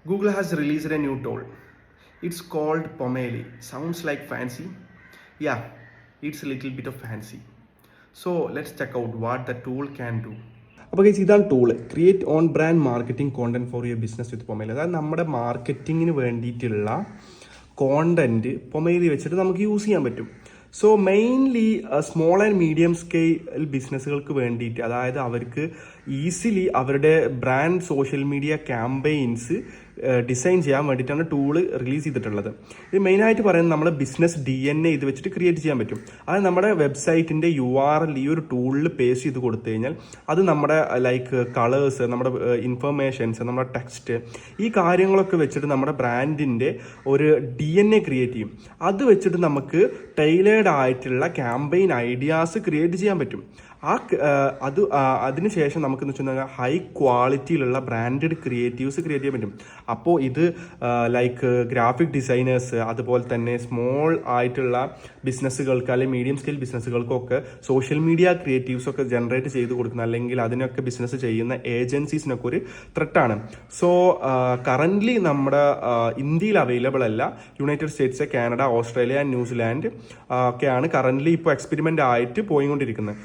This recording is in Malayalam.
Google has released a new tool. It's called Pomeli. Sounds like fancy? Yeah, it's a little bit of fancy. So let's check out what the tool can do. അപ്പോൾ ഇതാണ് tool, create on brand marketing content for your business with Pomelli. അതായത് നമ്മുടെ മാർക്കറ്റിങ്ങിന് വേണ്ടിയിട്ടുള്ള കോണ്ടന്റ് പൊമേലി വെച്ചിട്ട് നമുക്ക് യൂസ് ചെയ്യാൻ പറ്റും. So mainly small and medium scale ബിസിനസ്സുകൾക്ക് വേണ്ടിയിട്ട്, അതായത് അവർക്ക് ഈസിലി അവരുടെ brand social media campaigns design ചെയ്യാൻ വേണ്ടിയിട്ടാണ് ടൂള് റിലീസ് ചെയ്തിട്ടുള്ളത്. ഇത് മെയിനായിട്ട് പറയുന്നത് നമ്മുടെ ബിസിനസ് DNA ഇത് വെച്ചിട്ട് ക്രിയേറ്റ് ചെയ്യാൻ പറ്റും. അത് നമ്മുടെ വെബ്സൈറ്റിൻ്റെ URL ഈ ഒരു ടൂളിൽ പേസ്റ്റ് ചെയ്ത് കൊടുത്തു കഴിഞ്ഞാൽ അത് നമ്മുടെ ലൈക്ക് കളേഴ്സ്, നമ്മുടെ ഇൻഫർമേഷൻസ്, നമ്മുടെ ടെക്സ്റ്റ്, ഈ കാര്യങ്ങളൊക്കെ വെച്ചിട്ട് നമ്മുടെ ബ്രാൻഡിൻ്റെ ഒരു DNA ക്രിയേറ്റ് ചെയ്യും. അത് വെച്ചിട്ട് നമുക്ക് ടൈലേർഡ് ആയിട്ടുള്ള ക്യാമ്പയിൻ ഐഡിയാസ് ക്രിയേറ്റ് ചെയ്യാൻ പറ്റും. അതിനുശേഷം നമുക്കെന്ന് വെച്ചിട്ടുണ്ടെങ്കിൽ ഹൈ ക്വാളിറ്റിയിലുള്ള ബ്രാൻഡഡ് ക്രിയേറ്റീവ്സ് ക്രിയേറ്റ് ചെയ്യാൻ പറ്റും. അപ്പോൾ ഇത് ലൈക്ക് ഗ്രാഫിക് ഡിസൈനേഴ്സ്, അതുപോലെ തന്നെ സ്മോൾ ആയിട്ടുള്ള ബിസിനസ്സുകൾക്ക് അല്ലെങ്കിൽ മീഡിയം സ്കെയിൽ ബിസിനസ്സുകൾക്കൊക്കെ സോഷ്യൽ മീഡിയ ക്രിയേറ്റീവ്സ് ഒക്കെ ജനറേറ്റ് ചെയ്ത് കൊടുക്കുന്ന, അല്ലെങ്കിൽ അതിനൊക്കെ ബിസിനസ് ചെയ്യുന്ന ഏജൻസീസിനൊക്കെ ഒരു ത്രെട്ടാണ്. സോ കറൻ്റ്ലി നമ്മുടെ ഇന്ത്യയിൽ അവൈലബിൾ അല്ല. United States, Canada, Australia, New Zealand ഒക്കെയാണ് കറൻ്റ്ലി ഇപ്പോൾ എക്സ്പെരിമെൻ്റ് ആയിട്ട് പോയിക്കൊണ്ടിരിക്കുന്നത്.